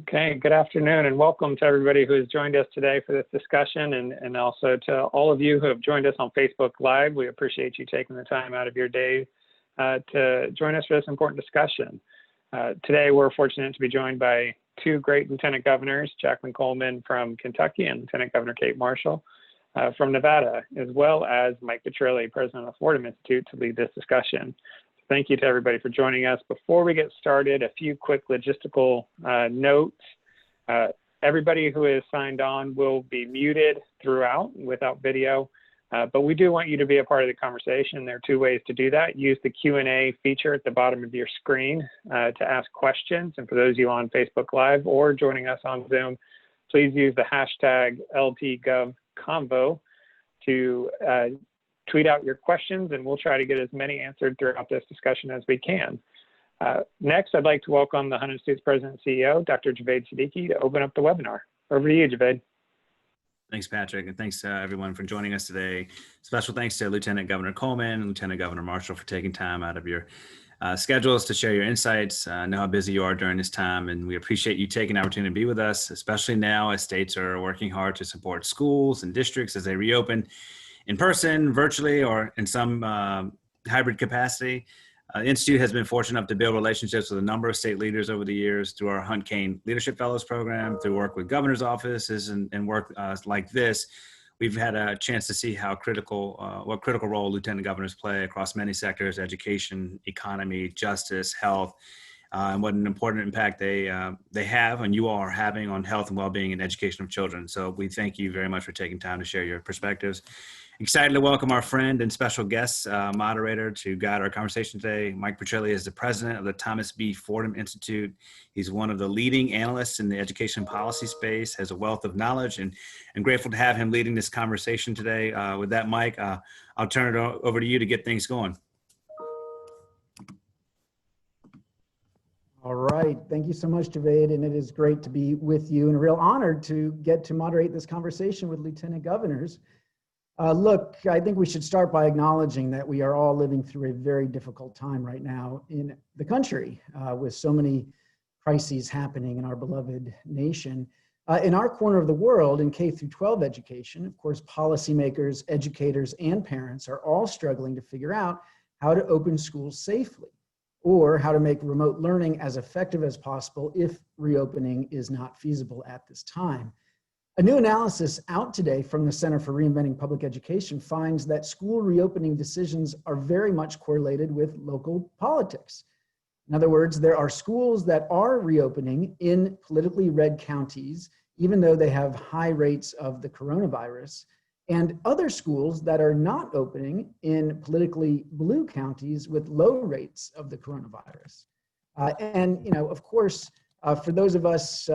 Okay, good afternoon and welcome to everybody who has joined us today for this discussion and also to all of you who have joined us on Facebook Live. We appreciate you taking the time out of your day to join us for this important discussion. Today, we're fortunate to be joined by two great Lieutenant Governors, Jacqueline Coleman from Kentucky and Lieutenant Governor Kate Marshall from Nevada, as well as Mike Petrelli, President of the Fordham Institute, to lead this discussion. Thank you to everybody for joining us. Before we get started, a few quick logistical notes. Everybody who is signed on will be muted throughout without video, but we do want you to be a part of the conversation. There are two ways to do that. Use the Q&A feature at the bottom of your screen to ask questions. And for those of you on Facebook Live or joining us on Zoom, please use the hashtag LTGovConvo to tweet out your questions, and we'll try to get as many answered throughout this discussion as we can. Next, I'd like to welcome the Hunt Institute's President and CEO, Dr. Javed Siddiqui, to open up the webinar. Over to you, Javed. Thanks, Patrick, and thanks everyone for joining us today. Special thanks to Lieutenant Governor Coleman and Lieutenant Governor Marshall for taking time out of your schedules to share your insights. I know how busy you are during this time, and we appreciate you taking the opportunity to be with us, especially now as states are working hard to support schools and districts as they reopen in person, virtually, or in some hybrid capacity. The Institute has been fortunate enough to build relationships with a number of state leaders over the years through our Hunt Cain Leadership Fellows program, through work with governor's offices and work like this. We've had a chance to see how what critical role lieutenant governors play across many sectors: education, economy, justice, health, and what an important impact they have and you all are having on health and well-being and education of children. So we thank you very much for taking time to share your perspectives. Excited to welcome our friend and special guest moderator to guide our conversation today. Mike Petrelli is the president of the Thomas B. Fordham Institute. He's one of the leading analysts in the education policy space, has a wealth of knowledge, and I'm grateful to have him leading this conversation today. With that, Mike, I'll turn it over to you to get things going. All right, thank you so much, Javed, and it is great to be with you and a real honor to get to moderate this conversation with Lieutenant Governors. Look, I think we should start by acknowledging that we are all living through a very difficult time right now in the country with so many crises happening in our beloved nation. In our corner of the world, in K through 12 education, of course, policymakers, educators, and parents are all struggling to figure out how to open schools safely or how to make remote learning as effective as possible if reopening is not feasible at this time. A new analysis out today from the Center for Reinventing Public Education finds that school reopening decisions are very much correlated with local politics. In other words, there are schools that are reopening in politically red counties, even though they have high rates of the coronavirus, and other schools that are not opening in politically blue counties with low rates of the coronavirus. And, you know, of course, for those of us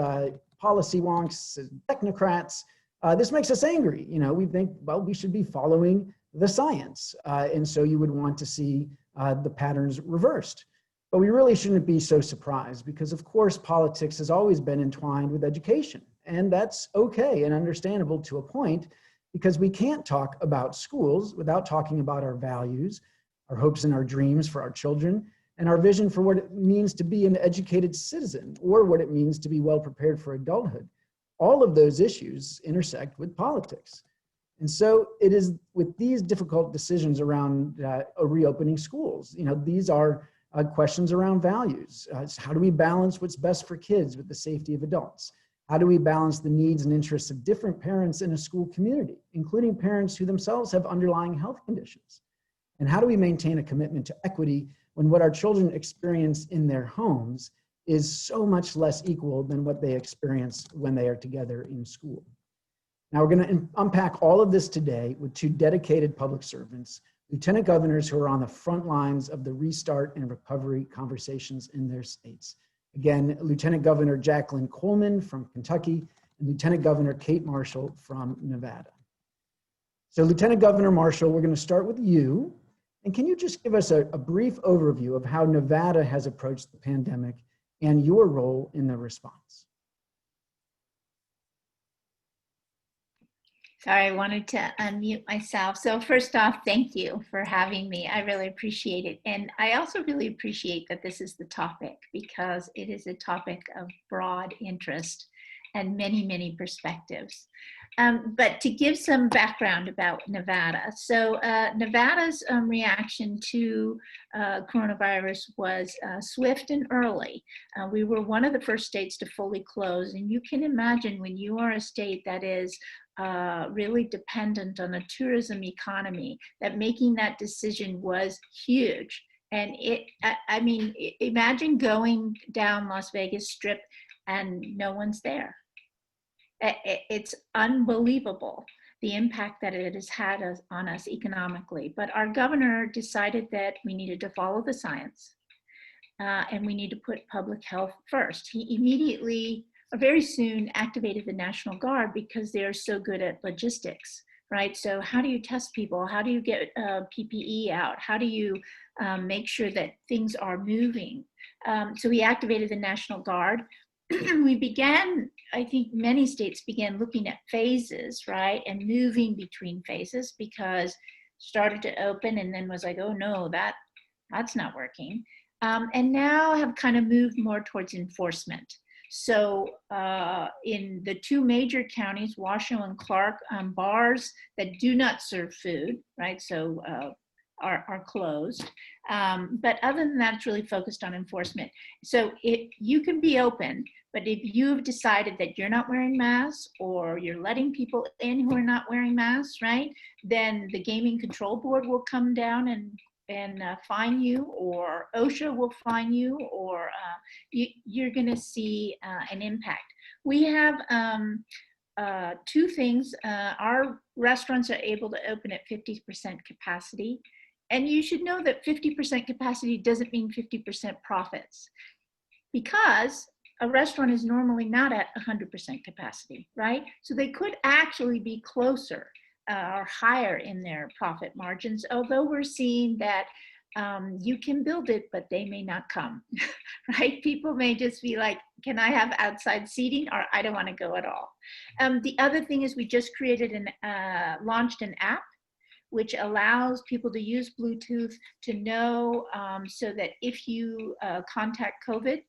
policy wonks, technocrats, this makes us angry. You know, we think, well, we should be following the science. And so you would want to see the patterns reversed. But we really shouldn't be so surprised because, of course, politics has always been entwined with education. And that's okay and understandable to a point, because we can't talk about schools without talking about our values, our hopes and our dreams for our children, and our vision for what it means to be an educated citizen or what it means to be well prepared for adulthood. All of those issues intersect with politics. And so it is with these difficult decisions around reopening schools. You know, these are questions around values. How do we balance what's best for kids with the safety of adults? How do we balance the needs and interests of different parents in a school community, including parents who themselves have underlying health conditions? And how do we maintain a commitment to equity when what our children experience in their homes is so much less equal than what they experience when they are together in school? Now, we're going to unpack all of this today with two dedicated public servants, lieutenant governors who are on the front lines of the restart and recovery conversations in their states. Again, Lieutenant Governor Jacqueline Coleman from Kentucky and Lieutenant Governor Kate Marshall from Nevada. So Lieutenant Governor Marshall, we're going to start with you. And can you just give us a brief overview of how Nevada has approached the pandemic and your role in the response? Sorry, I wanted to unmute myself. So first off, thank you for having me. I really appreciate it. And I also really appreciate that this is the topic, because it is a topic of broad interest and many, many perspectives. But to give some background about Nevada. So Nevada's reaction to coronavirus was swift and early. We were one of the first states to fully close. And you can imagine when you are a state that is really dependent on a tourism economy, that making that decision was huge. And I mean, imagine going down Las Vegas Strip and no one's there. It's unbelievable the impact that it has had on us economically. But our governor decided that we needed to follow the science and we need to put public health first. He immediately, very soon, activated the National Guard because they're so good at logistics, right? So how do you test people? How do you get PPE out? How do you make sure that things are moving? So he activated the National Guard. We began, I think many states began looking at phases, right? And moving between phases, because started to open and then was like, oh no, that's not working. And now have kind of moved more towards enforcement. So in the two major counties, Washoe and Clark, bars that do not serve food, right? So are closed. But other than that, it's really focused on enforcement. So you can be open, but if you've decided that you're not wearing masks or you're letting people in who are not wearing masks, right? Then the Gaming Control Board will come down and fine you, or OSHA will fine you, or you're gonna see an impact. We have two things. Our restaurants are able to open at 50% capacity. And you should know that 50% capacity doesn't mean 50% profits, because a restaurant is normally not at 100% capacity, right? So they could actually be closer or higher in their profit margins, although we're seeing that you can build it, but they may not come, right? People may just be like, can I have outside seating, or I don't want to go at all. The other thing is we just launched an app which allows people to use Bluetooth to know so that if you contact COVID,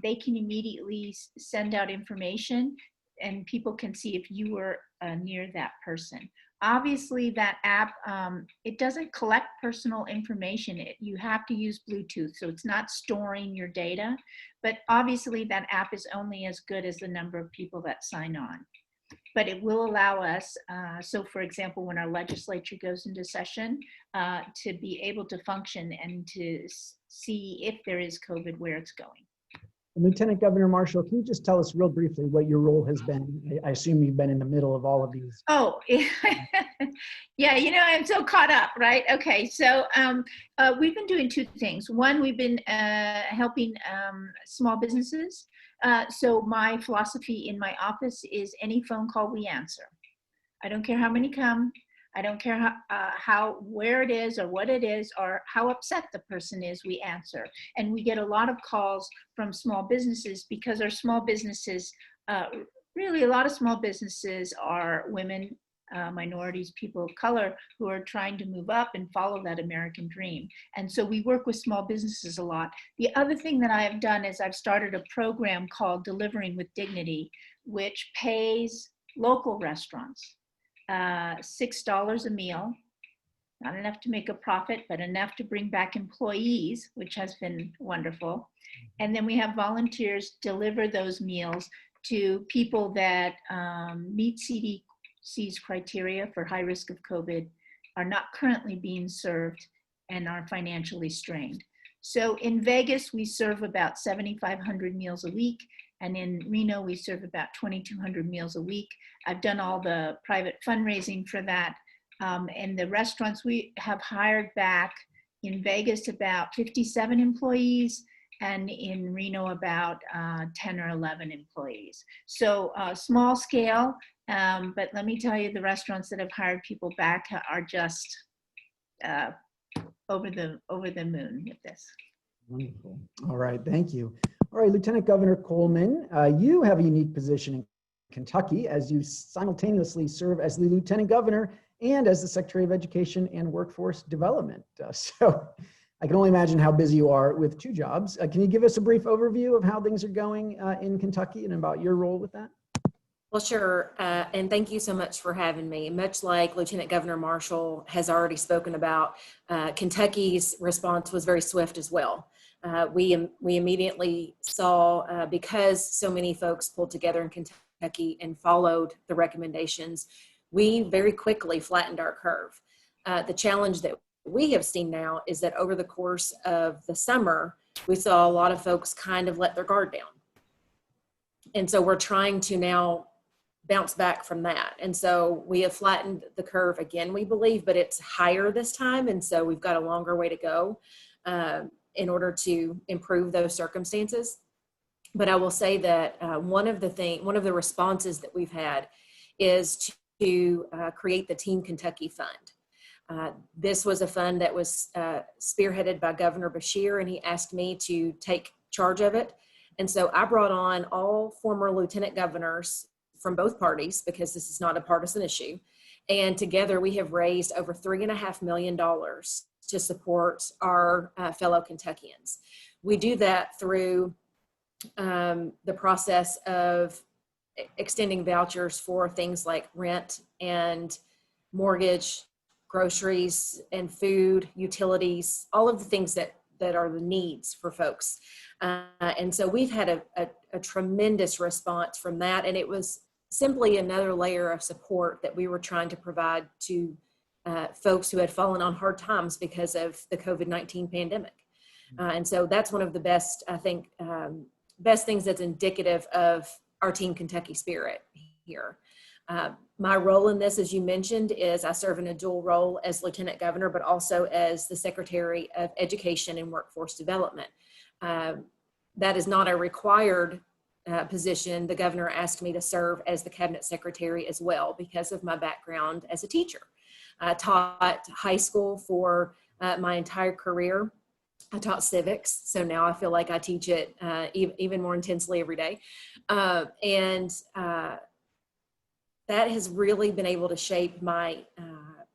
they can immediately send out information and people can see if you were near that person. Obviously that app, it doesn't collect personal information. You have to use Bluetooth, so it's not storing your data, but obviously that app is only as good as the number of people that sign on. But it will allow us, so for example, when our legislature goes into session, to be able to function and to see if there is COVID, where it's going. Lieutenant Governor Marshall, can you just tell us real briefly what your role has been? I assume you've been in the middle of all of these. Oh, yeah, you know, I'm so caught up, right? Okay, so we've been doing two things. One, we've been helping small businesses. So my philosophy in my office is any phone call we answer. I don't care how many come. I don't care where it is or what it is or how upset the person is, we answer. And we get a lot of calls from small businesses because our small businesses, really a lot of small businesses are women, minorities, people of color who are trying to move up and follow that American dream. And so we work with small businesses a lot. The other thing that I have done is I've started a program called Delivering with Dignity, which pays local restaurants $6 a meal, not enough to make a profit, but enough to bring back employees, which has been wonderful. And then we have volunteers deliver those meals to people that meet CDC's criteria for high risk of COVID, are not currently being served, and are financially strained. So in Vegas, we serve about 7,500 meals a week. And in Reno, we serve about 2,200 meals a week. I've done all the private fundraising for that. And the restaurants, we have hired back in Vegas about 57 employees, and in Reno about 10 or 11 employees. So small scale, but let me tell you, the restaurants that have hired people back are just over the moon with this. Wonderful. All right, thank you. All right, Lieutenant Governor Coleman, you have a unique position in Kentucky as you simultaneously serve as the Lieutenant Governor and as the Secretary of Education and Workforce Development. So I can only imagine how busy you are with two jobs. Can you give us a brief overview of how things are going in Kentucky and about your role with that? Well, sure. And thank you so much for having me. Much like Lieutenant Governor Marshall has already spoken about, Kentucky's response was very swift as well. We immediately saw, because so many folks pulled together in Kentucky and followed the recommendations, we very quickly flattened our curve. The challenge that we have seen now is that over the course of the summer, we saw a lot of folks kind of let their guard down. And so we're trying to now bounce back from that. And so we have flattened the curve again, we believe, but it's higher this time. And so we've got a longer way to go in order to improve those circumstances. But I will say that one of the responses that we've had is to create the Team Kentucky Fund. This was a fund that was spearheaded by Governor Beshear, and he asked me to take charge of it. And so I brought on all former lieutenant governors from both parties, because this is not a partisan issue. And together we have raised over $3.5 million to support our fellow Kentuckians. We do that through the process of extending vouchers for things like rent and mortgage, groceries and food, utilities, all of the things that are the needs for folks. And so we've had a tremendous response from that. And it was simply another layer of support that we were trying to provide to folks who had fallen on hard times because of the COVID-19 pandemic. And so that's one of the best, I think, best things that's indicative of our Team Kentucky spirit here. My role in this, as you mentioned, is I serve in a dual role as Lieutenant Governor, but also as the Secretary of Education and Workforce Development. That is not a required position. The governor asked me to serve as the cabinet secretary as well because of my background as a teacher. I taught high school for my entire career. I taught civics, so now I feel like I teach it even more intensely every day. That has really been able to shape my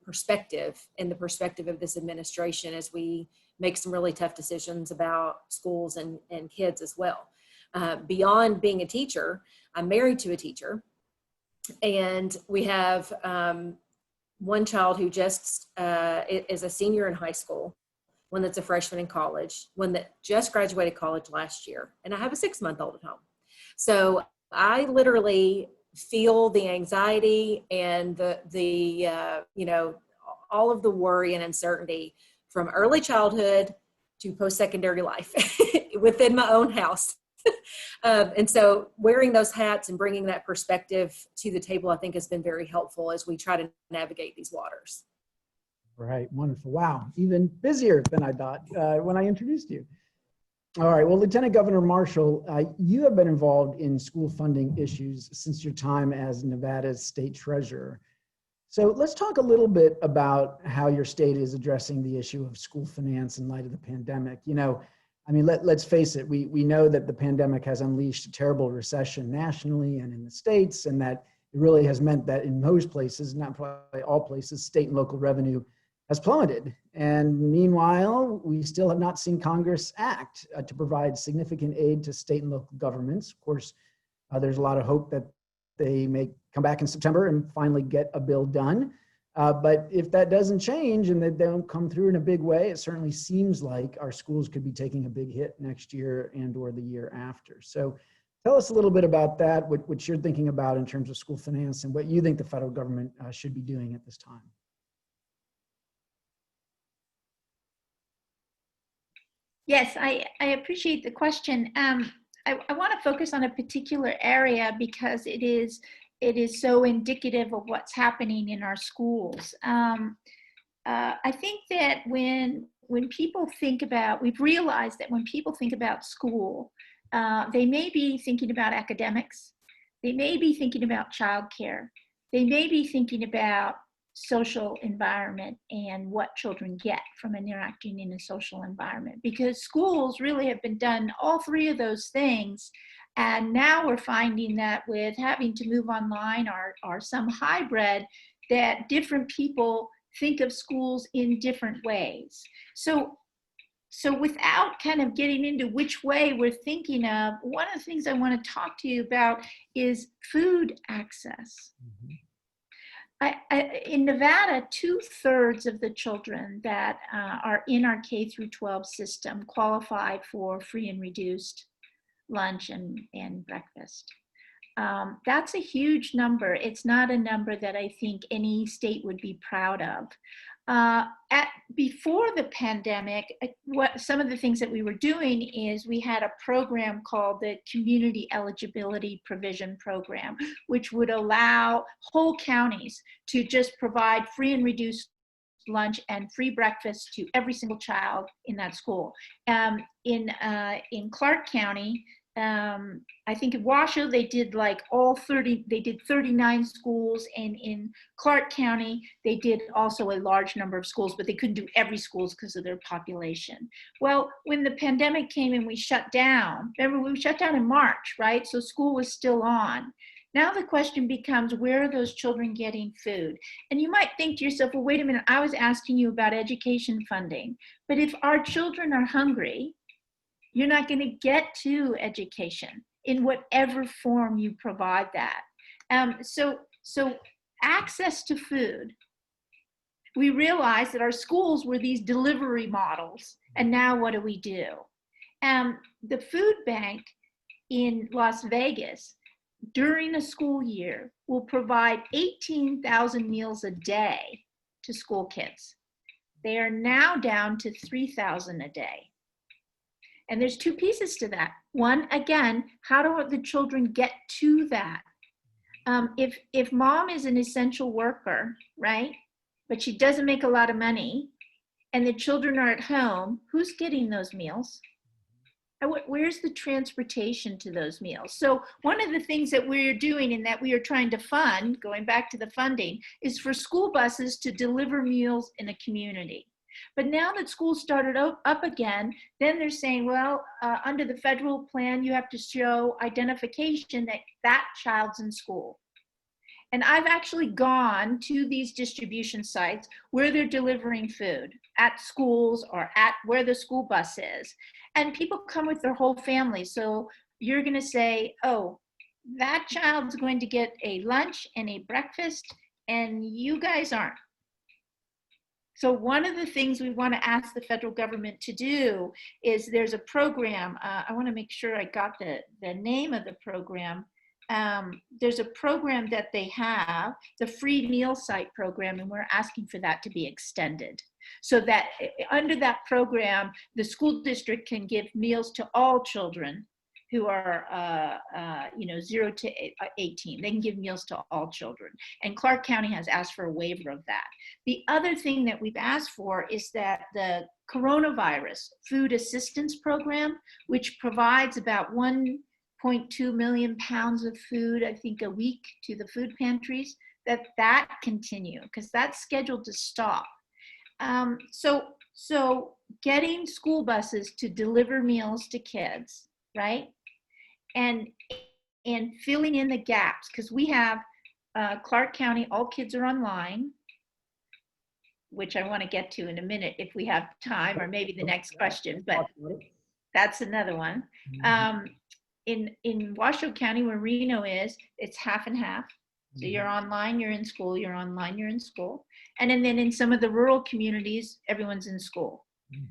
perspective and the perspective of this administration as we make some really tough decisions about schools and kids as well. Beyond being a teacher, I'm married to a teacher, and we have one child who just is a senior in high school, one that's a freshman in college, one that just graduated college last year, and I have a 6-month-old at home. So I literally feel the anxiety and the all of the worry and uncertainty from early childhood to post-secondary life within my own house. And so wearing those hats and bringing that perspective to the table, I think, has been very helpful as we try to navigate these waters. Right. Wonderful. Wow. Even busier than I thought when I introduced you. All right. Well, Lieutenant Governor Marshall, you have been involved in school funding issues since your time as Nevada's state treasurer. So let's talk a little bit about how your state is addressing the issue of school finance in light of the pandemic. Let's face it, we know that the pandemic has unleashed a terrible recession nationally and in the states, and that it really has meant that in most places, not probably all places, state and local revenue has plummeted. And meanwhile, we still have not seen Congress act to provide significant aid to state and local governments. Of course, there's a lot of hope that they may come back in September and finally get a bill done. But if that doesn't change and they don't come through in a big way, it certainly seems like our schools could be taking a big hit next year and or the year after. So tell us a little bit about that, what you're thinking about in terms of school finance and what you think the federal government should be doing at this time. Yes, I appreciate the question. I want to focus on a particular area because it is so indicative of what's happening in our schools. I think that when people think about, we've realized that when people think about school, they may be thinking about academics, they may be thinking about childcare, they may be thinking about social environment and what children get from interacting in a social environment, because schools really have been done all three of those things And now we're finding that with having to move online or some hybrid, that different people think of schools in different ways. So without kind of getting into which way we're thinking of, one of the things I want to talk to you about is food access. In Nevada, 2/3 of the children that are in our K through 12 system qualify for free and reduced lunch and breakfast. That's a huge number. It's not a number that I think any state would be proud of. Before the pandemic, some of the things that we were doing is we had a program called the Community Eligibility Provision Program, which would allow whole counties to just provide free and reduced lunch and free breakfast to every single child in that school. In Clark County, I think in Washoe, they did like they did 39 schools, and in Clark County, they did also a large number of schools, but they couldn't do every school because of their population. Well, when the pandemic came and we shut down, remember we shut down in March, right? So school was still on. Now the question becomes, where are those children getting food? And you might think to yourself, well, wait a minute, I was asking you about education funding, but if our children are hungry, you're not going to get to education in whatever form you provide that. So access to food, we realized that our schools were these delivery models, and now what do we do? The food bank in Las Vegas during a school year will provide 18,000 meals a day to school kids. They are now down to 3,000 a day. And there's two pieces to that. One, again, how do the children get to that? If mom is an essential worker, right, but she doesn't make a lot of money, and the children are at home, who's getting those meals? Where's the transportation to those meals? So one of the things that we're doing and that we are trying to fund, going back to the funding, is for school buses to deliver meals in a community. But now that school started up again, then they're saying, well, under the federal plan, you have to show identification that that child's in school. And I've actually gone to these distribution sites where they're delivering food at schools or at where the school bus is. And people come with their whole family. So you're going to say, oh, that child's going to get a lunch and a breakfast, and you guys aren't. So one of the things we want to ask the federal government to do is there's a program. I want to make sure I got the name of the program. There's a program that they have, the free meal site program, and we're asking for that to be extended. So that under that program, the school district can give meals to all children who are 0 to 18. They can give meals to all children. And Clark County has asked for a waiver of that. The other thing that we've asked for is that the coronavirus food assistance program, which provides about 1.2 million pounds of food, I think, a week to the food pantries, that continue, because that's scheduled to stop. So getting school buses to deliver meals to kids, right? And filling in the gaps, because we have Clark County, all kids are online, which I want to get to in a minute if we have time, or maybe the next question, but that's another one. In Washoe County, where Reno is, it's half and half. So you're online, you're in school, you're online, you're in school. And then in some of the rural communities, everyone's in school.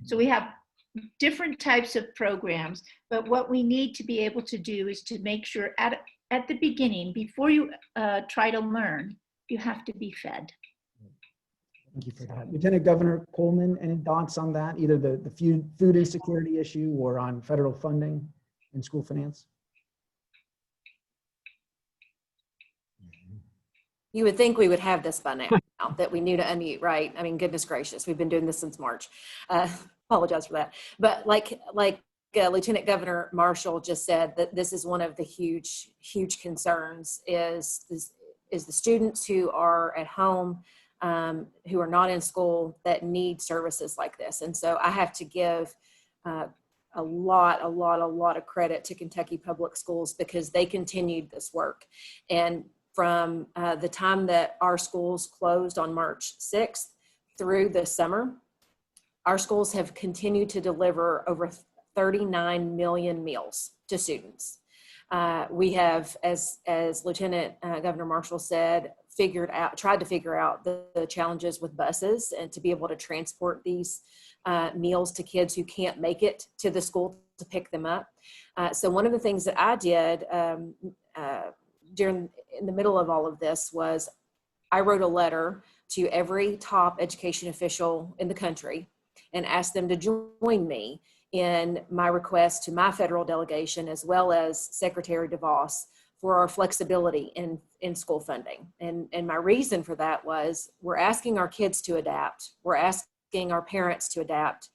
So we have different types of programs, but what we need to be able to do is to make sure at the beginning, before you try to learn, you have to be fed. Thank you for that. Lieutenant Governor Coleman, any thoughts on that, either the food insecurity issue or on federal funding in school finance? You would think we would have this by now, that we knew to unmute, right? I mean, goodness gracious, we've been doing this since March. Apologize for that. But like Lieutenant Governor Marshall just said, that this is one of the huge concerns is the students who are at home, who are not in school, that need services like this. And so I have to give a lot of credit to Kentucky Public Schools because they continued this work. And from the time that our schools closed on March 6th through the summer, our schools have continued to deliver over 39 million meals to students. We have, as Lieutenant Governor Marshall said, tried to figure out the challenges with buses and to be able to transport these meals to kids who can't make it to the school to pick them up. So one of the things that I did in the middle of all of this was I wrote a letter to every top education official in the country and asked them to join me in my request to my federal delegation, as well as Secretary DeVos, for our flexibility in school funding. And my reason for that was we're asking our kids to adapt. We're asking our parents to adapt.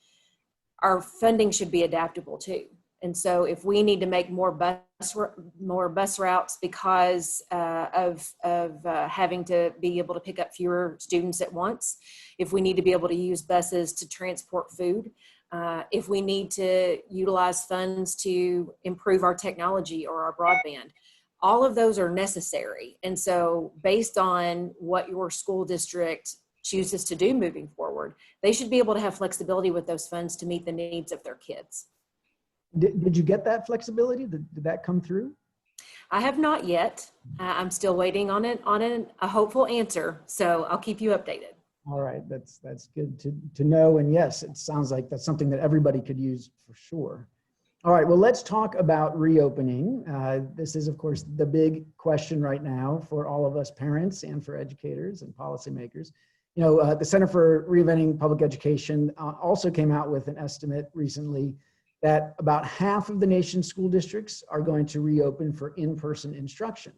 Our funding should be adaptable too. And so if we need to make more bus routes because of having to be able to pick up fewer students at once, if we need to be able to use buses to transport food, if we need to utilize funds to improve our technology or our broadband, all of those are necessary. And so based on what your school district chooses to do moving forward, they should be able to have flexibility with those funds to meet the needs of their kids. Did you get that flexibility? Did that come through? I have not yet. I'm still waiting on a hopeful answer. So I'll keep you updated. All right, that's good to know. And yes, it sounds like that's something that everybody could use for sure. All right, well, let's talk about reopening. This is, of course, the big question right now for all of us parents and for educators and policymakers. You know, the Center for Reinventing Public Education also came out with an estimate recently that about half of the nation's school districts are going to reopen for in-person instruction.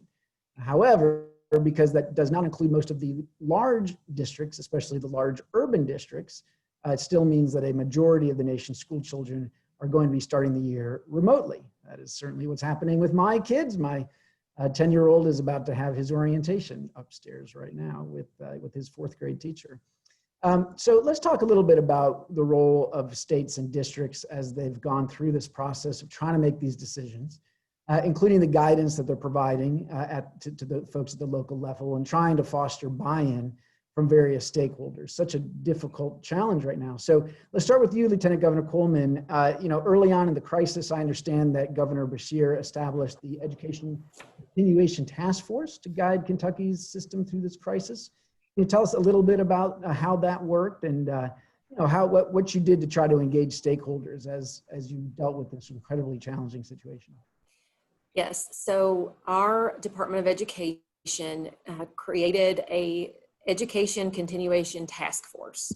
However, because that does not include most of the large districts, especially the large urban districts, it still means that a majority of the nation's school children are going to be starting the year remotely. That is certainly what's happening with my kids. My 10-year-old is about to have his orientation upstairs right now with his fourth grade teacher. So let's talk a little bit about the role of states and districts as they've gone through this process of trying to make these decisions, including the guidance that they're providing to the folks at the local level and trying to foster buy-in from various stakeholders. Such a difficult challenge right now. So let's start with you, Lieutenant Governor Coleman. Early on in the crisis, I understand that Governor Beshear established the Education Continuation Task Force to guide Kentucky's system through this crisis. Can you tell us a little bit about how that worked and what you did to try to engage stakeholders as you dealt with this incredibly challenging situation? Yes, so our Department of Education created a Education Continuation Task Force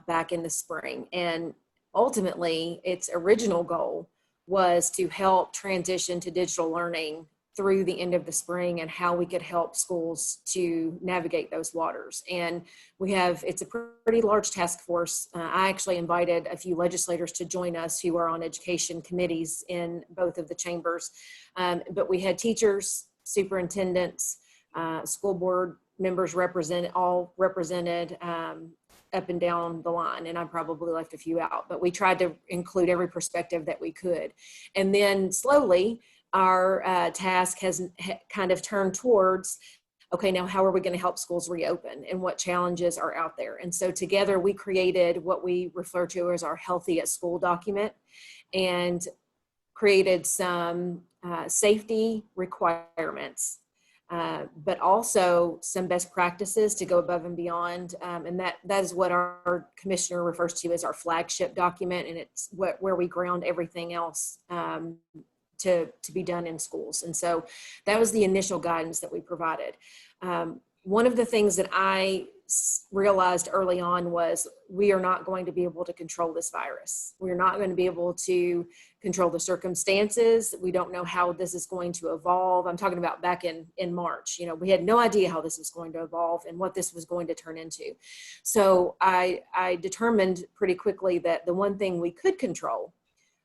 back in the spring. And ultimately, its original goal was to help transition to digital learning through the end of the spring and how we could help schools to navigate those waters. And it's a pretty large task force. I actually invited a few legislators to join us who are on education committees in both of the chambers. But we had teachers, superintendents, school board members all represented up and down the line, and I probably left a few out, but we tried to include every perspective that we could. And then slowly, our task has kind of turned towards, okay, now how are we going to help schools reopen and what challenges are out there? And so together we created what we refer to as our Healthy at School document and created some safety requirements, but also some best practices to go above and beyond. And that is what our commissioner refers to as our flagship document. And it's where we ground everything else to be done in schools. And so that was the initial guidance that we provided. One of the things that I realized early on was we are not going to be able to control this virus. We're not going to be able to control the circumstances. We don't know how this is going to evolve. I'm talking about back in March. We had no idea how this was going to evolve and what this was going to turn into. So I determined pretty quickly that the one thing we could control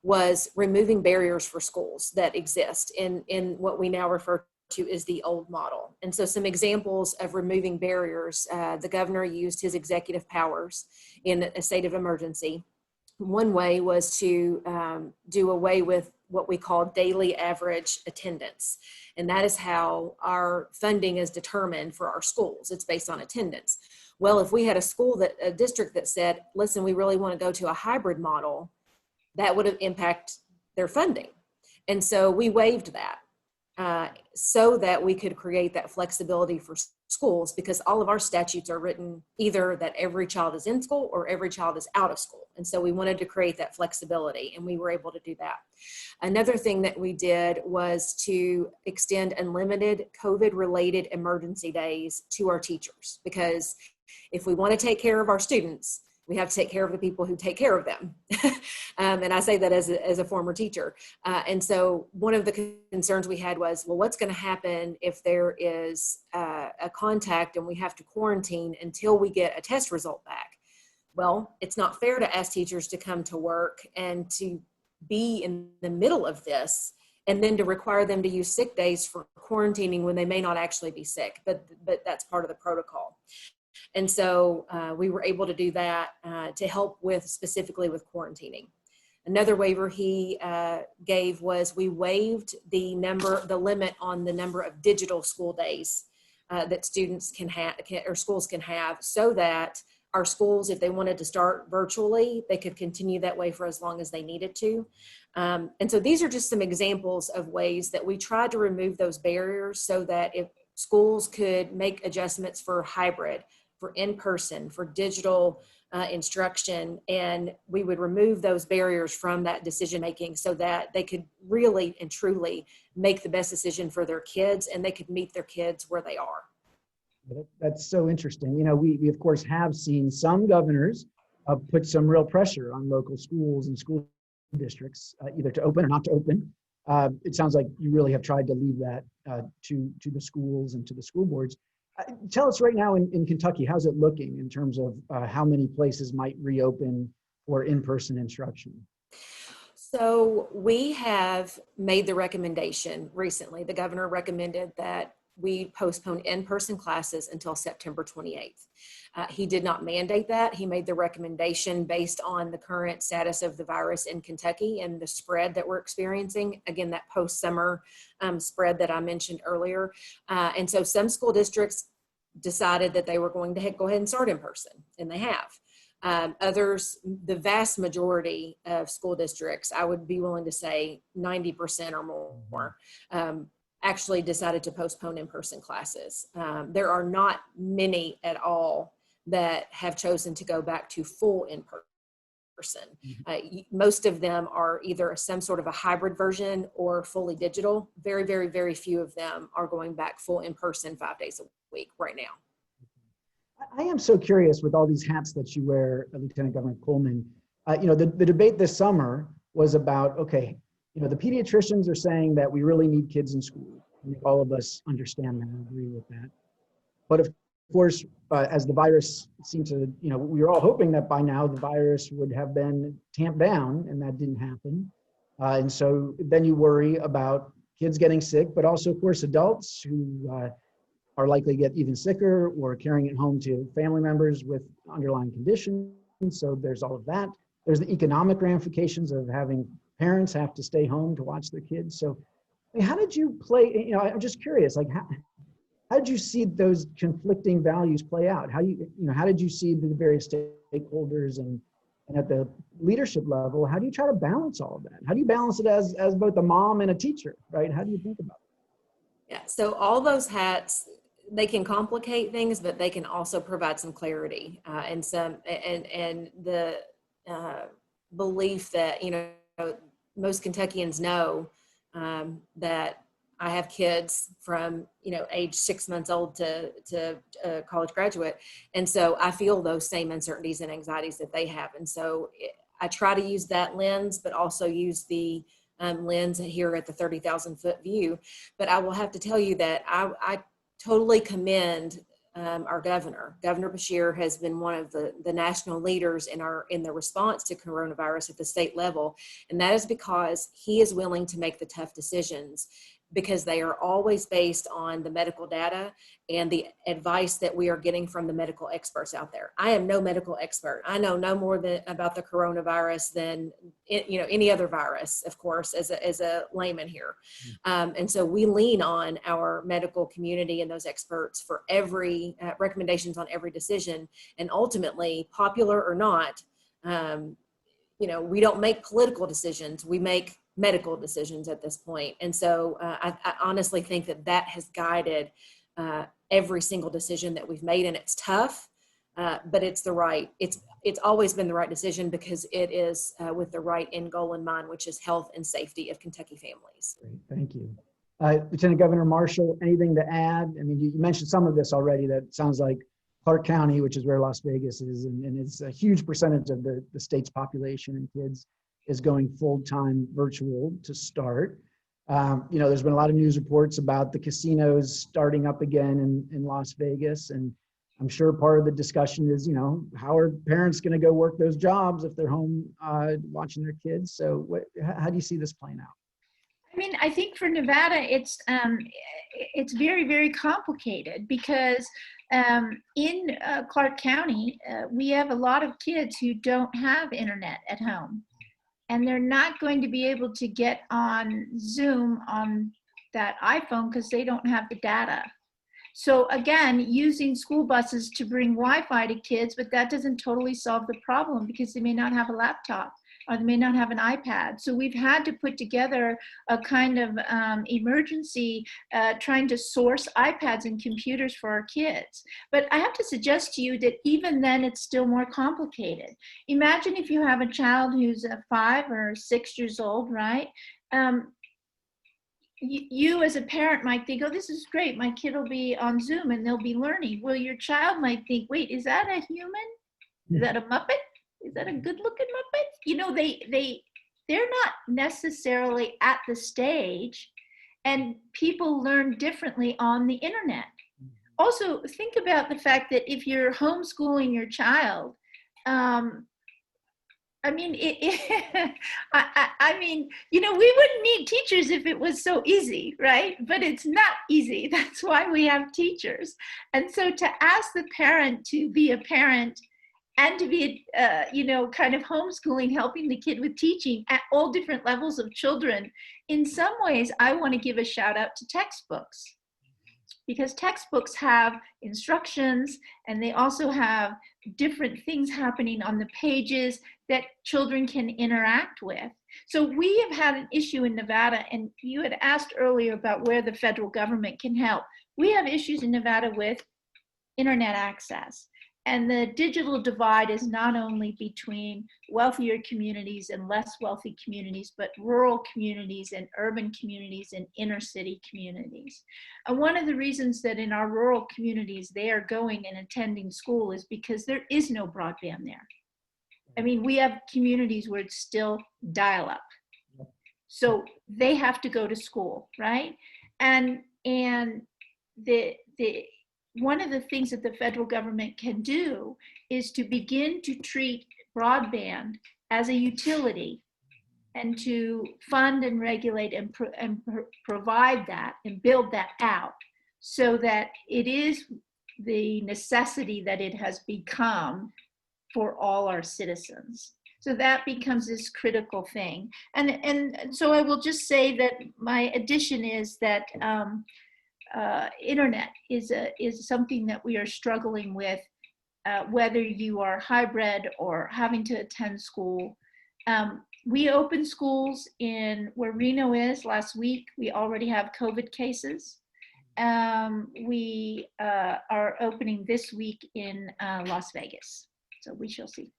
was removing barriers for schools that exist in what we now refer to as the old model. And so some examples of removing barriers, the governor used his executive powers in a state of emergency One way was to do away with what we call daily average attendance. And that is how our funding is determined for our schools. It's based on attendance. Well, if we had a district that said, listen, we really want to go to a hybrid model, that would have impact their funding. And so we waived that so that we could create that flexibility for schools, because all of our statutes are written either that every child is in school or every child is out of school. And so we wanted to create that flexibility, and we were able to do that. Another thing that we did was to extend unlimited COVID-related emergency days to our teachers, because if we want to take care of our students, we have to take care of the people who take care of them. And I say that as a former teacher. And so one of the concerns we had was, well, what's going to happen if there is a contact and we have to quarantine until we get a test result back? Well, it's not fair to ask teachers to come to work and to be in the middle of this, and then to require them to use sick days for quarantining when they may not actually be sick, but that's part of the protocol. And so we were able to do that to help with specifically with quarantining. Another waiver he gave was we waived the limit on the number of digital school days that students can have or schools can have, so that our schools, if they wanted to start virtually, they could continue that way for as long as they needed to. And so these are just some examples of ways that we tried to remove those barriers so that if schools could make adjustments for hybrid, for in-person, for digital instruction, and we would remove those barriers from that decision-making so that they could really and truly make the best decision for their kids, and they could meet their kids where they are. That's so interesting. You know, we of course have seen some governors put some real pressure on local schools and school districts, either to open or not to open. It sounds like you really have tried to leave that to the schools and to the school boards. Tell us right now in Kentucky, how's it looking in terms of how many places might reopen for in-person instruction? So we have made the recommendation recently. The governor recommended that we postpone in-person classes until September 28th. He did not mandate that. He made the recommendation based on the current status of the virus in Kentucky and the spread that we're experiencing. Again, that post-summer spread that I mentioned earlier. And so some school districts decided that they were going to go ahead and start in person, and they have. Others, the vast majority of school districts, I would be willing to say 90% or more, actually decided to postpone in-person classes. There are not many at all that have chosen to go back to full in-person. Most of them are either some sort of a hybrid version or fully digital. Very, very, very few of them are going back full in-person 5 days a week right now. I am so curious with all these hats that you wear, Lieutenant Governor Coleman. You know, the debate this summer was about, okay, you know, the pediatricians are saying that we really need kids in school. I think all of us understand that and agree with that. But of course, as the virus seemed to, you know, we were all hoping that by now the virus would have been tamped down, and that didn't happen. And so then you worry about kids getting sick, but also, of course, adults who are likely to get even sicker or carrying it home to family members with underlying conditions. So there's all of that. There's the economic ramifications of having parents have to stay home to watch their kids. So I mean, how did you play, you know, I'm just curious, like how did you see those conflicting values play out? How did you see the various stakeholders and at the leadership level, how do you try to balance all of that? How do you balance it as both a mom and a teacher, right? How do you think about it? Yeah, so all those hats, they can complicate things, but they can also provide some clarity and the belief that, you know, most Kentuckians know that I have kids from, you know, age 6 months old to a college graduate. And so I feel those same uncertainties and anxieties that they have. And so I try to use that lens, but also use the lens here at the 30,000 foot view. But I will have to tell you that I totally commend our governor. Governor Beshear has been one of the national leaders in the response to coronavirus at the state level. And that is because he is willing to make the tough decisions because they are always based on the medical data and the advice that we are getting from the medical experts out there. I am no medical expert. I know no more about the coronavirus than any other virus, of course, as a layman here. And so we lean on our medical community and those experts for every recommendations on every decision. And ultimately, popular or not, we don't make political decisions. We make medical decisions at this point. And so I honestly think that has guided every single decision that we've made, and it's tough, but it's always been the right decision because it is with the right end goal in mind, which is health and safety of Kentucky families. Great, thank you. Lieutenant Governor Marshall, anything to add? I mean, you mentioned some of this already. That sounds like Clark County, which is where Las Vegas is, and it's a huge percentage of the state's population and kids, is going full-time virtual to start. There's been a lot of news reports about the casinos starting up again in Las Vegas. And I'm sure part of the discussion is, how are parents going to go work those jobs if they're home watching their kids? So how do you see this playing out? I mean, I think for Nevada, it's very, very complicated because in Clark County, we have a lot of kids who don't have internet at home. And they're not going to be able to get on Zoom on that iPhone because they don't have the data. So again, using school buses to bring Wi-Fi to kids, but that doesn't totally solve the problem because they may not have a laptop or they may not have an iPad. So we've had to put together a kind of emergency trying to source iPads and computers for our kids. But I have to suggest to you that even then it's still more complicated. Imagine if you have a child who's 5 or 6 years old, right? You as a parent might think, oh, this is great. My kid will be on Zoom and they'll be learning. Well, your child might think, wait, is that a human? Is that a Muppet? Is that a good-looking Muppet? They're not necessarily at the stage, and people learn differently on the internet. Also, think about the fact that if you're homeschooling your child, we wouldn't need teachers if it was so easy, right? But it's not easy. That's why we have teachers. And so to ask the parent to be a parent and to be, kind of homeschooling, helping the kid with teaching at all different levels of children, in some ways, I want to give a shout out to textbooks. Because textbooks have instructions and they also have different things happening on the pages that children can interact with. So we have had an issue in Nevada, and you had asked earlier about where the federal government can help. We have issues in Nevada with internet access. And the digital divide is not only between wealthier communities and less wealthy communities, but rural communities and urban communities and inner city communities. And one of the reasons that in our rural communities they are going and attending school is because there is no broadband there. I mean, we have communities where it's still dial-up. So they have to go to school, right? And one of the things that the federal government can do is to begin to treat broadband as a utility and to fund and regulate and provide that and build that out so that it is the necessity that it has become for all our citizens. So that becomes this critical thing. And so I will just say that my addition is that internet is something that we are struggling with, whether you are hybrid or having to attend school. We opened schools in where Reno is last week. We already have COVID cases. We are opening this week in Las Vegas. So we shall see.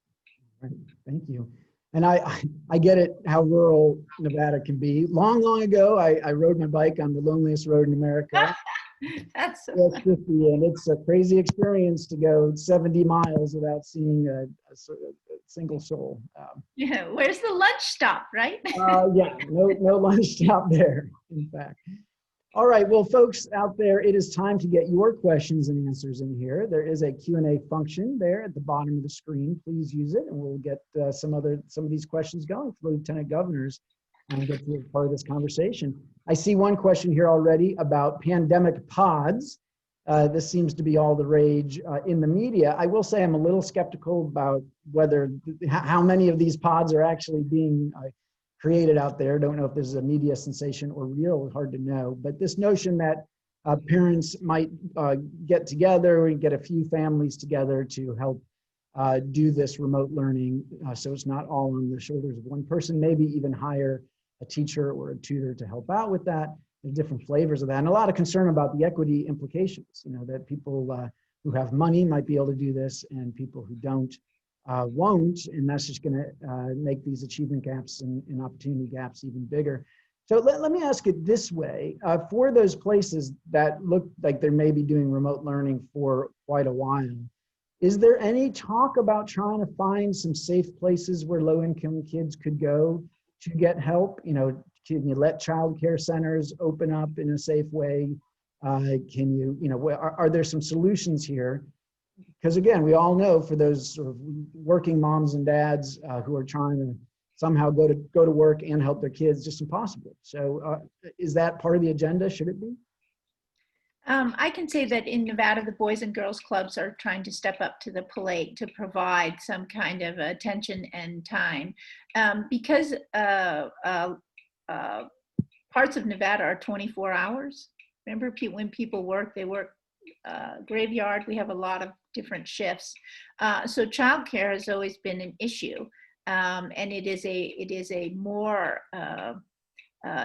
Right. Thank you. And I get it, how rural Nevada can be. Long ago, I rode my bike on the loneliest road in America. That's so West 50, and it's a crazy experience to go 70 miles without seeing a single soul. Yeah, where's the lunch stop, right? Yeah, no lunch stop there, in fact. All right, well, folks out there, it is time to get your questions and answers in here. There is a Q&A function there at the bottom of the screen. Please use it, and we'll get some of these questions going for Lieutenant Governors. get to be part of this conversation. I see one question here already about pandemic pods. This seems to be all the rage in the media. I will say I'm a little skeptical about how many of these pods are actually being created out there. Don't know if this is a media sensation or real, hard to know. But this notion that parents might get together and get a few families together to help do this remote learning, so it's not all on the shoulders of one person, maybe even hire a teacher or a tutor to help out with that. There's different flavors of that, and a lot of concern about the equity implications, that people who have money might be able to do this and people who don't won't, and that's just going to make these achievement gaps and opportunity gaps even bigger. So let me ask it this way. For those places that look like they may be doing remote learning for quite a while, is there any talk about trying to find some safe places where low-income kids could go to get help? Can you let child care centers open up in a safe way? Can you, are there some solutions here? Because again, we all know for those sort of working moms and dads who are trying to somehow go to work and help their kids, just impossible. So is that part of the agenda? Should it be? I can say that in Nevada, the Boys and Girls Clubs are trying to step up to the plate to provide some kind of attention and time, because parts of Nevada are 24 hours. Remember, when people work, they work graveyard. We have a lot of different shifts. So childcare has always been an issue, and it is a more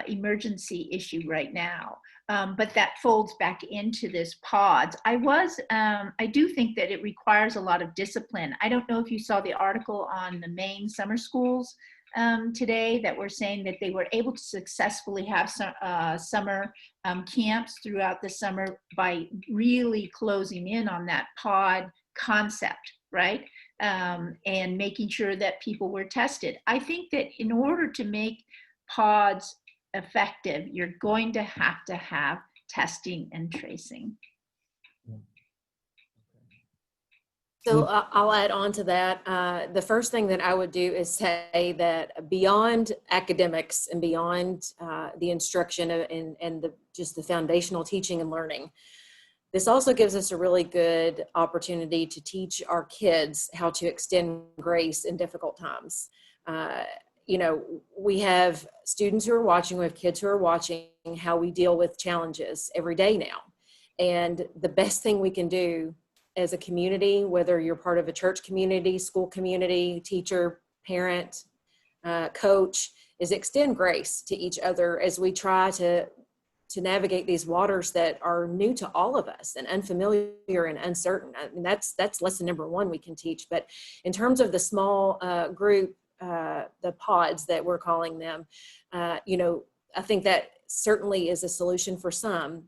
emergency issue right now. But that folds back into this pods. I do think that it requires a lot of discipline. I don't know if you saw the article on the Maine summer schools today that were saying that they were able to successfully have some summer camps throughout the summer by really closing in on that pod concept, right? And making sure that people were tested. I think that in order to make pods effective, you're going to have testing and tracing. So I'll add on to that. The first thing that I would do is say that beyond academics and beyond the instruction and just the foundational teaching and learning, this also gives us a really good opportunity to teach our kids how to extend grace in difficult times. We have students who are watching, we have kids who are watching how we deal with challenges every day now. And the best thing we can do as a community, whether you're part of a church community, school community, teacher, parent, coach, is extend grace to each other as we try to navigate these waters that are new to all of us and unfamiliar and uncertain. I mean, that's lesson number one we can teach. But in terms of the small group, the pods that we're calling them, I think that certainly is a solution for some.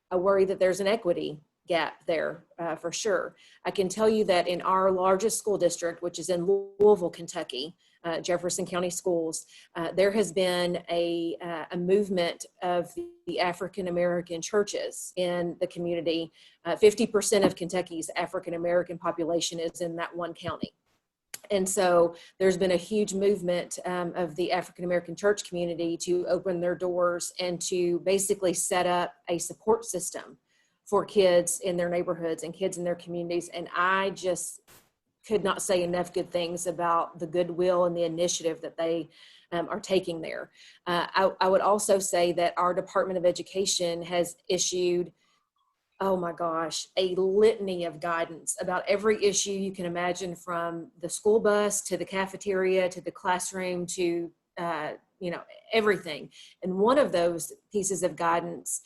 I worry that there's an equity gap there for sure. I can tell you that in our largest school district, which is in Louisville, Kentucky, Jefferson County Schools, there has been a movement of the African-American churches in the community. 50% of Kentucky's African-American population is in that one county. And so there's been a huge movement of the African-American church community to open their doors and to basically set up a support system for kids in their neighborhoods and kids in their communities. And I just could not say enough good things about the goodwill and the initiative that they are taking there. I would also say that our Department of Education has issued, oh my gosh, a litany of guidance about every issue you can imagine, from the school bus to the cafeteria to the classroom to everything. And one of those pieces of guidance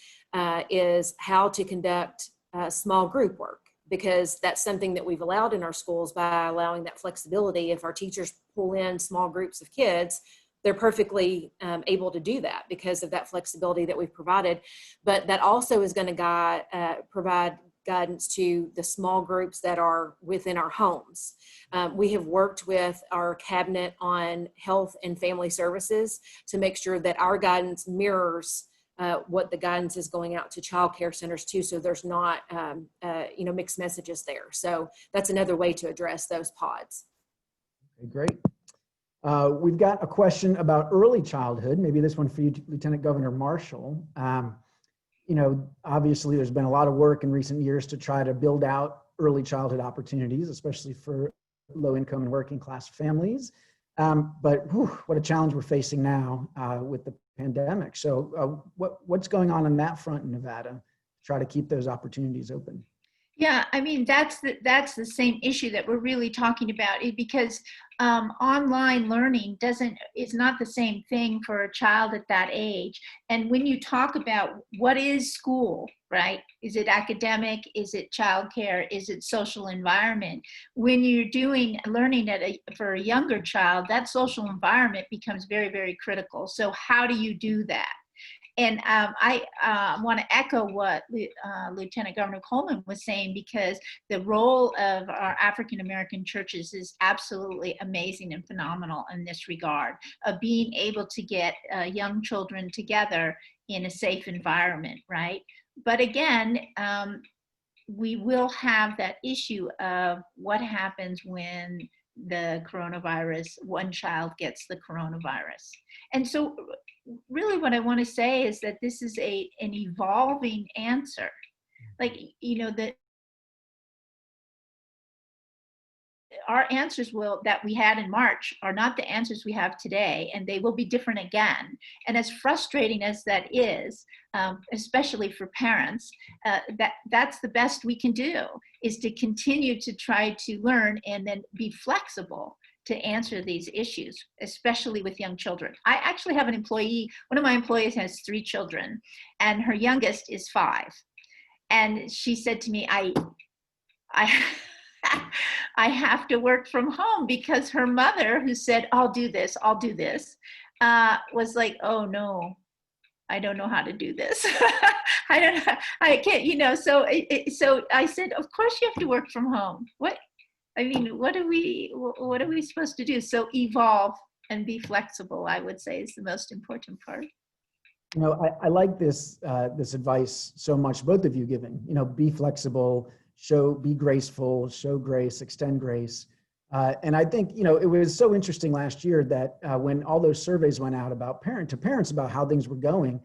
is how to conduct small group work, because that's something that we've allowed in our schools by allowing that flexibility. If our teachers pull in small groups of kids, they're perfectly able to do that because of that flexibility that we've provided. But that also is going to provide guidance to the small groups that are within our homes. We have worked with our cabinet on health and family services to make sure that our guidance mirrors what the guidance is going out to child care centers too, so there's not mixed messages there. So that's another way to address those pods. Okay, great. We've got a question about early childhood. Maybe this one for you, Lieutenant Governor Marshall. You know, obviously there's been a lot of work in recent years to try to build out early childhood opportunities, especially for low income and working class families. But whew, what a challenge we're facing now with the pandemic. So what's going on that front in Nevada to try to keep those opportunities open? Yeah, I mean, that's the same issue that we're really talking about, because online learning is not the same thing for a child at that age. And when you talk about what is school, right? Is it academic? Is it childcare? Is it social environment? When you're doing learning for a younger child, that social environment becomes very, very critical. So how do you do that? And I want to echo what Lieutenant Governor Coleman was saying, because the role of our African American churches is absolutely amazing and phenomenal in this regard, of being able to get young children together in a safe environment, right? But again, we will have that issue of what happens when the coronavirus, one child gets the coronavirus. And so really what I want to say is that this is an evolving answer. Like, you know, our answers that we had in March are not the answers we have today, and they will be different again. And as frustrating as that is, especially for parents, that's the best we can do, is to continue to try to learn and then be flexible to answer these issues, especially with young children. I actually have an employee, one of my employees has 3 children, and her youngest is 5. And she said to me, I have to work from home, because her mother, who said, I'll do this, was like, oh no, I don't know how to do this. I can't, you know, so I said, of course you have to work from home. What are we supposed to do? So evolve and be flexible, I would say, is the most important part. You know, I like this advice so much, both of you giving, you know, be flexible, be graceful, show grace, extend grace. And I think, you know, it was so interesting last year that when all those surveys went out about parents about how things were going,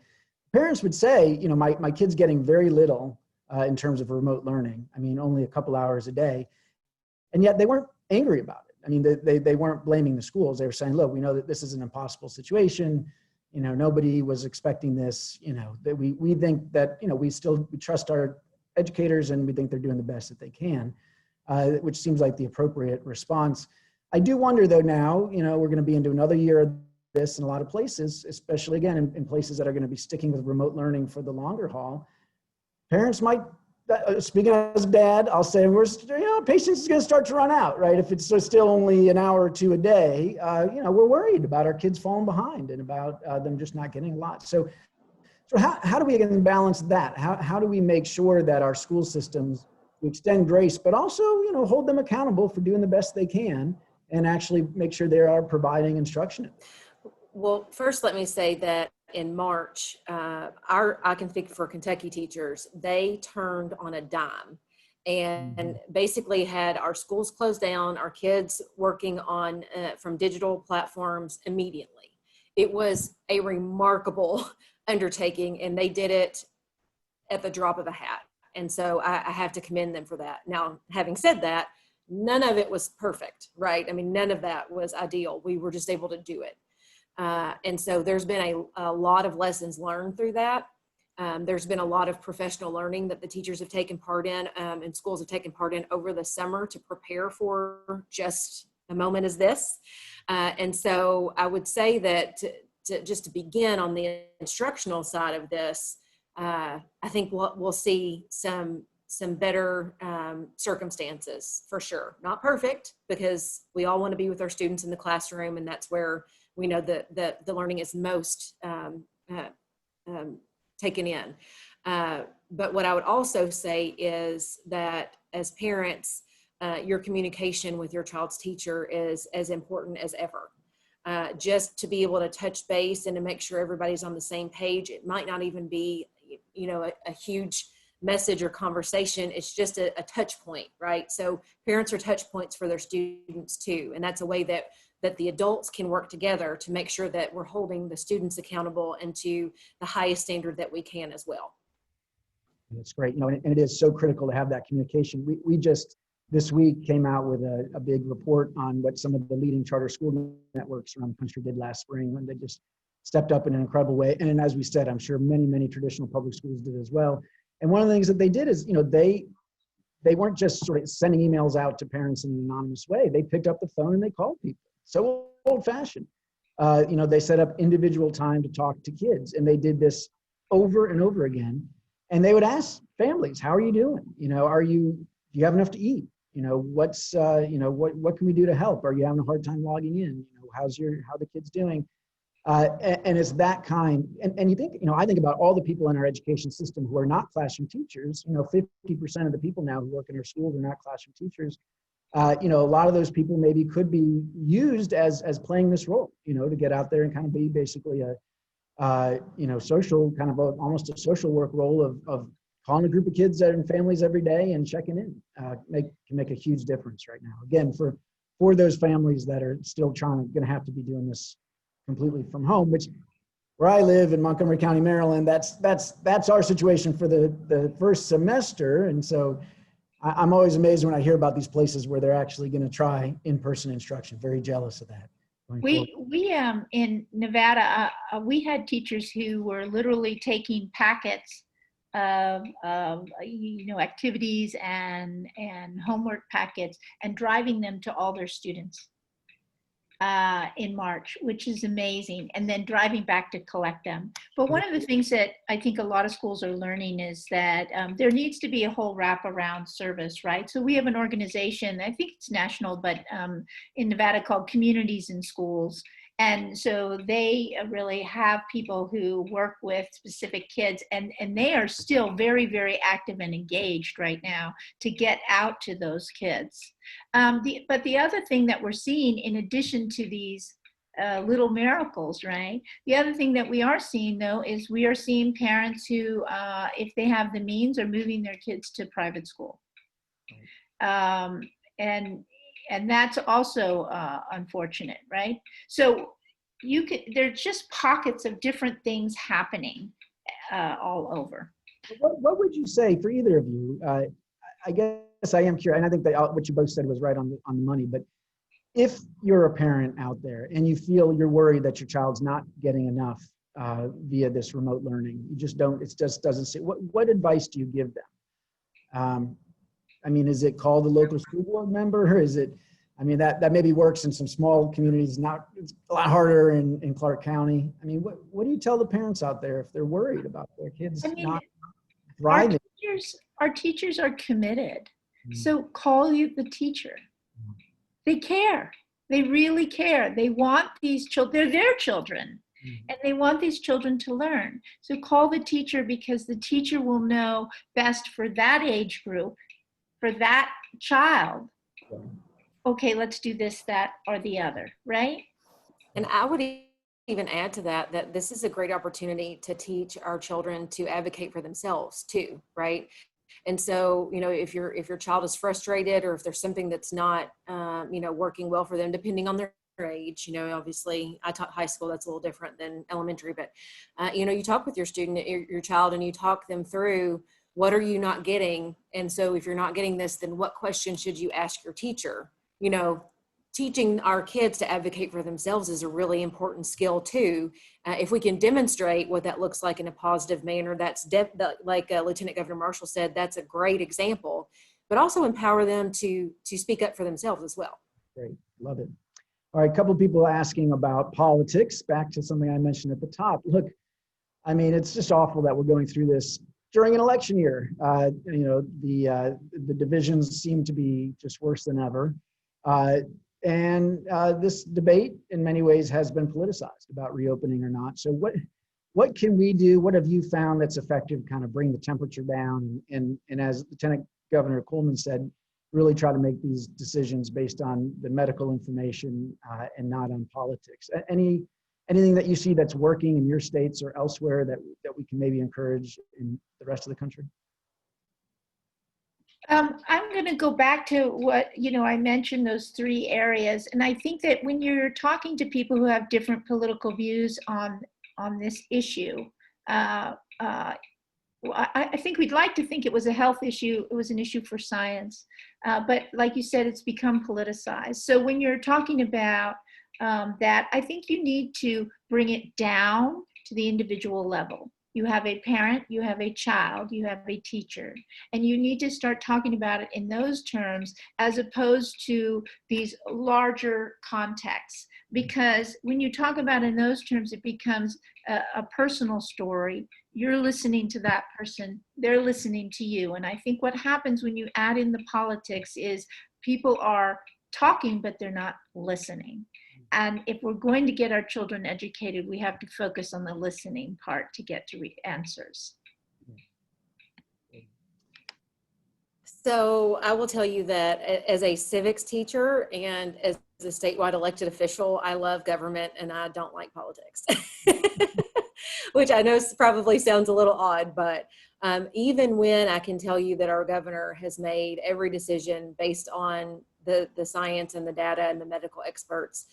parents would say, you know, my kid's getting very little in terms of remote learning. I mean, only a couple hours a day. And yet they weren't angry about it. I mean, they weren't blaming the schools. They were saying, look, we know that this is an impossible situation. You know, nobody was expecting this, you know, that we think that, you know, we trust our educators, and we think they're doing the best that they can, which seems like the appropriate response. I do wonder though now, you know, we're going to be into another year of this in a lot of places, especially again in places that are going to be sticking with remote learning for the longer haul. Parents might, speaking as a dad, I'll say, patience is going to start to run out, right? If it's still only an hour or 2 a day, you know, we're worried about our kids falling behind and about them just not getting a lot. So how do we again balance that? How do we make sure that our school systems extend grace, but also, you know, hold them accountable for doing the best they can and actually make sure they are providing instruction? Well, first, let me say that in March, I can speak for Kentucky teachers, they turned on a dime and basically had our schools closed down, our kids working on from digital platforms immediately. It was a remarkable undertaking, and they did it at the drop of a hat. And so I have to commend them for that. Now, having said that, none of it was perfect, right? I mean, none of that was ideal. We were just able to do it. And so there's been a lot of lessons learned through that. There's been a lot of professional learning that the teachers have taken part in, and schools have taken part in over the summer to prepare for just a moment as this. And so I would say that just to begin on the instructional side of this, I think we'll see some better circumstances for sure. Not perfect, because we all want to be with our students in the classroom, and that's where we know that the learning is most taken in. But what I would also say is that as parents, your communication with your child's teacher is as important as ever. Just to be able to touch base and to make sure everybody's on the same page. It might not even be, you know, a huge message or conversation. It's just a touch point, right? So parents are touch points for their students too. And that's a way that that the adults can work together to make sure that we're holding the students accountable and to the highest standard that we can as well. That's great. You know, and it is so critical to have that communication. We just this week came out with a big report on what some of the leading charter school networks around the country did last spring, when they just stepped up in an incredible way. And as we said, I'm sure many traditional public schools did as well. And one of the things that they did is, you know, they weren't just sort of sending emails out to parents in an anonymous way. They picked up the phone and they called people. So old-fashioned. You know, they set up individual time to talk to kids, and they did this over and over again. And they would ask families, "How are you doing? You know, do you have enough to eat? You know, what's what can we do to help? Are you having a hard time logging in? You know, how the kids doing?" And it's that kind. And you think, you know, I think about all the people in our education system who are not classroom teachers. You know, 50% of the people now who work in our schools are not classroom teachers. You know, a lot of those people maybe could be used as playing this role, you know, to get out there and kind of be basically you know, social, kind of almost a social work role of calling a group of kids and families every day and checking in. Can make a huge difference right now. Again, for those families that are still going to have to be doing this completely from home, which where I live in Montgomery County, Maryland, that's our situation for the first semester. And so I'm always amazed when I hear about these places where they're actually going to try in-person instruction. Very jealous of that. We in Nevada, we had teachers who were literally taking packets of you know, activities and homework packets and driving them to all their students in March, which is amazing, and then driving back to collect them. But one of the things that I think a lot of schools are learning is that there needs to be a whole wraparound service, right? So we have an organization, I think it's national, but in Nevada, called Communities in Schools. And so they really have people who work with specific kids, and they are still very active and engaged right now to get out to those kids. But the other thing that we're seeing, in addition to these little miracles, right? The other thing that we are seeing, though, is we are seeing parents who, if they have the means, are moving their kids to private school. And that's also unfortunate, right? So there's just pockets of different things happening all over. What would you say for either of you? I guess I am curious, and I think that what you both said was right on the money, but if you're a parent out there and you feel you're worried that your child's not getting enough via this remote learning, it just doesn't say, what advice do you give them? I mean, is it call the local school board member? Is it, I mean, that maybe works in some small communities, it's a lot harder in Clark County. I mean, what do you tell the parents out there if they're worried about their kids not thriving? Our teachers are committed. So call the teacher. They care. They really care. They want these children, they're their children, and they want these children to learn. So call the teacher, because the teacher will know best for that age group, for that child. Okay, let's do this, that, or the other, right? And I would even add to that this is a great opportunity to teach our children to advocate for themselves too, right? And so, you know, if your child is frustrated, or if there's something that's not, you know, working well for them, depending on their age, you know, obviously I taught high school, that's a little different than elementary, but, you know, you talk with your student, your child, and you talk them through, what are you not getting? And so if you're not getting this, then what question should you ask your teacher? You know, teaching our kids to advocate for themselves is a really important skill too. If we can demonstrate what that looks like in a positive manner, like Lieutenant Governor Marshall said, that's a great example, but also empower them to speak up for themselves as well. Great, love it. All right, a couple of people asking about politics, back to something I mentioned at the top. Look, I mean, it's just awful that we're going through this during an election year. You know, the divisions seem to be just worse than ever. And this debate in many ways has been politicized about reopening or not. So what can we do? What have you found that's effective to kind of bring the temperature down? And as Lieutenant Governor Coleman said, really try to make these decisions based on the medical information and not on politics. Anything that you see that's working in your states or elsewhere that we can maybe encourage in the rest of the country? I'm going to go back to what, I mentioned those three areas. And I think that when you're talking to people who have different political views on this issue, I think we'd like to think it was a health issue. It was an issue for science. But like you said, it's become politicized. So when you're talking about that, I think you need to bring it down to the individual level. You have a parent, you have a child, you have a teacher, and you need to start talking about it in those terms as opposed to these larger contexts. Because when you talk about it in those terms, it becomes a personal story. You're listening to that person, they're listening to you. And I think what happens when you add in the politics is people are talking, but they're not listening. And if we're going to get our children educated, we have to focus on the listening part to get to answers. So I will tell you that as a civics teacher and as a statewide elected official, I love government and I don't like politics, which I know probably sounds a little odd, but even when I can tell you that our governor has made every decision based on the science and the data and the medical experts,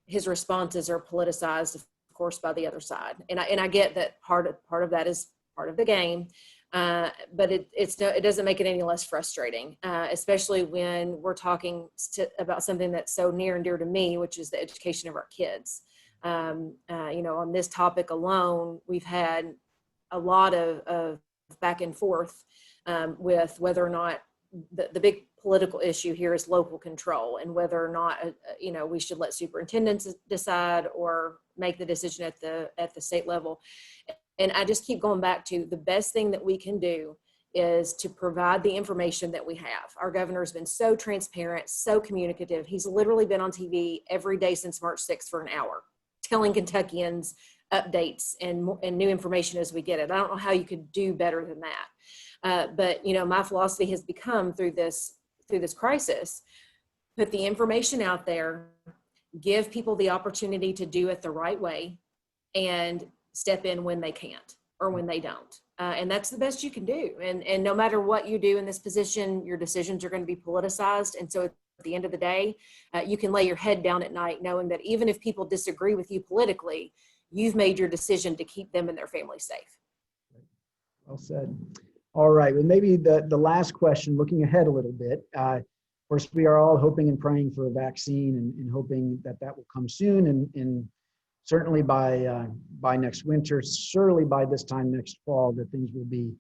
his responses are politicized, of course, by the other side. And I get that part of that is part of the game. But it doesn't make it any less frustrating, especially when we're talking about something that's so near and dear to me, which is the education of our kids. On this topic alone, we've had a lot of back and forth with whether or not the big political issue here is local control and whether or not we should let superintendents decide or make the decision at the state level. And I just keep going back to the best thing that we can do is to provide the information that we have. Our governor's been so transparent, so communicative. He's literally been on TV every day since March 6th for an hour, telling Kentuckians updates and new information as we get it. I don't know how you could do better than that. But my philosophy has become through this crisis, put the information out there, give people the opportunity to do it the right way, and step in when they can't or when they don't. And that's the best you can do. And no matter what you do in this position, your decisions are going to be politicized. And so at the end of the day, you can lay your head down at night knowing that even if people disagree with you politically, you've made your decision to keep them and their family safe. Well said. All right, well, maybe the last question, looking ahead a little bit. Of course, we are all hoping and praying for a vaccine and hoping that will come soon and certainly by next winter, surely by this time next fall, that things will be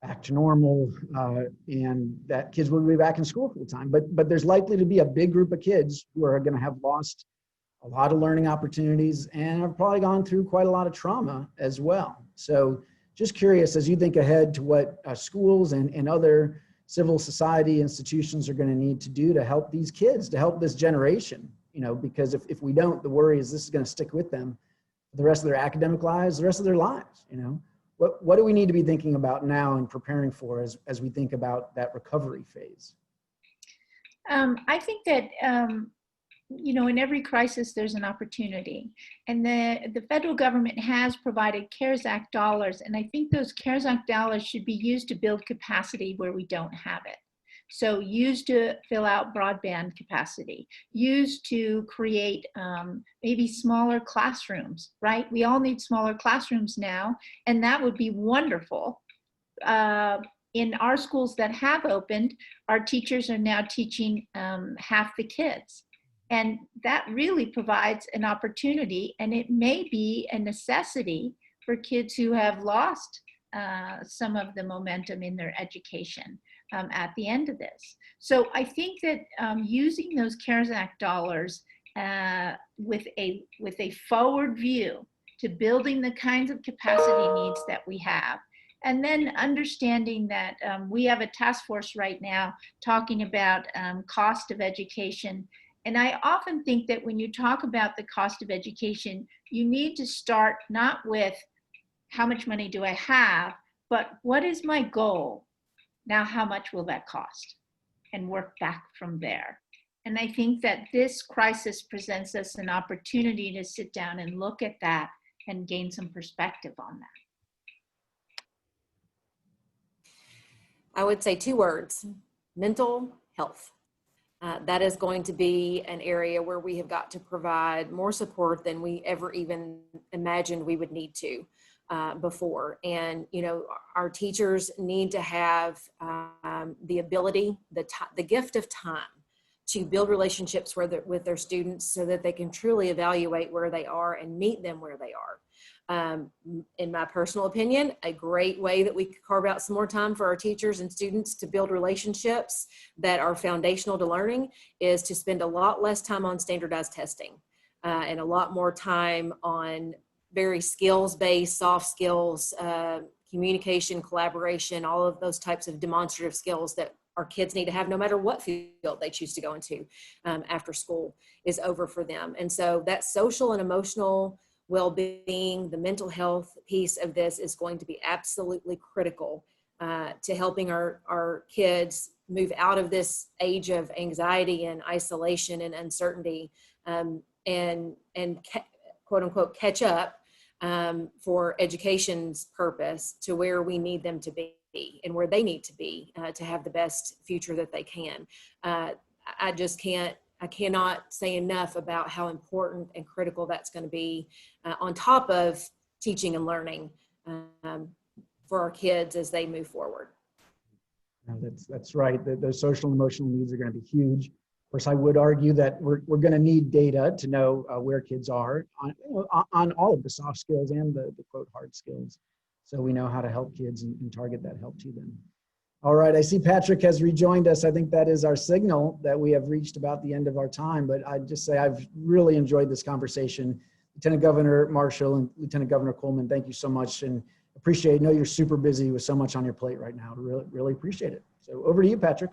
back to normal and that kids will be back in school full time. But there's likely to be a big group of kids who are going to have lost a lot of learning opportunities and have probably gone through quite a lot of trauma as well. So just curious, as you think ahead to what schools and other civil society institutions are going to need to do to help these kids, to help this generation, because if we don't, the worry is this is going to stick with them for the rest of their academic lives, the rest of their lives. What do we need to be thinking about now and preparing for as we think about that recovery phase? I think that in every crisis there's an opportunity, and the federal government has provided CARES Act dollars, and I think those CARES Act dollars should be used to build capacity where we don't have it. So used to fill out broadband capacity, used to create maybe smaller classrooms, right? We all need smaller classrooms now, and that would be wonderful. In our schools that have opened, our teachers are now teaching half the kids. And that really provides an opportunity, and it may be a necessity for kids who have lost some of the momentum in their education at the end of this. So I think that using those CARES Act dollars with a forward view to building the kinds of capacity needs that we have, and then understanding that we have a task force right now talking about cost of education. And I often think that when you talk about the cost of education, you need to start not with how much money do I have, but what is my goal? Now, how much will that cost? And work back from there. And I think that this crisis presents us an opportunity to sit down and look at that and gain some perspective on I would say 2 words: mental health. That is going to be an area where we have got to provide more support than we ever even imagined we would need to before. And, you know, our teachers need to have the ability, the gift of time to build relationships with their students so that they can truly evaluate where they are and meet them where they are. In my personal opinion, a great way that we could carve out some more time for our teachers and students to build relationships that are foundational to learning is to spend a lot less time on standardized testing and a lot more time on very skills-based, soft skills, communication, collaboration, all of those types of demonstrative skills that our kids need to have no matter what field they choose to go into after school is over for them. And so that social and emotional well-being, the mental health piece of this is going to be absolutely critical to helping our kids move out of this age of anxiety and isolation and uncertainty and quote unquote catch up for education's purpose to where we need them to be and where they need to be to have the best future that they can. I cannot say enough about how important and critical that's going to be on top of teaching and learning for our kids as they move forward. That's right. Those social and emotional needs are going to be huge. Of course, I would argue that we're going to need data to know where kids are on all of the soft skills and the quote hard skills, so we know how to help kids and target that help to them. All right, I see Patrick has rejoined us. I think that is our signal that we have reached about the end of our time, but I'd just say I've really enjoyed this conversation. Lieutenant Governor Marshall and Lieutenant Governor Coleman, thank you so much and appreciate it. I know you're super busy with so much on your plate right now. Really appreciate it. So over to you, Patrick.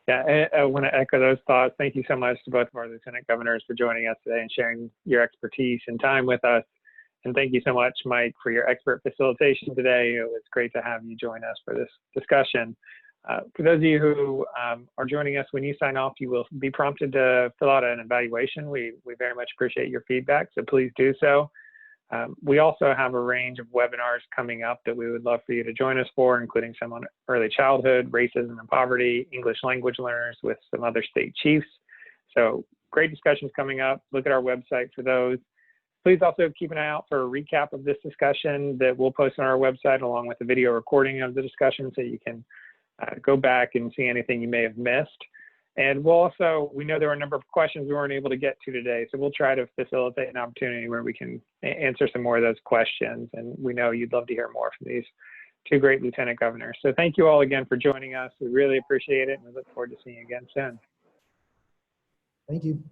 Yeah, I want to echo those thoughts. Thank you so much to both of our Lieutenant Governors for joining us today and sharing your expertise and time with us. And thank you so much, Mike, for your expert facilitation today. It was great to have you join us for this discussion. For those of you who are joining us, when you sign off, you will be prompted to fill out an evaluation. We very much appreciate your feedback, so please do so. We also have a range of webinars coming up that we would love for you to join us for, including some on early childhood, racism and poverty, English language learners with some other state chiefs. So great discussions coming up. Look at our website for those. Please also keep an eye out for a recap of this discussion that we'll post on our website along with the video recording of the discussion so you can go back and see anything you may have missed. And we know there were a number of questions we weren't able to get to today, so we'll try to facilitate an opportunity where we can answer some more of those questions. And we know you'd love to hear more from these 2 great Lieutenant Governors. So thank you all again for joining us. We really appreciate it, and we look forward to seeing you again soon. Thank you.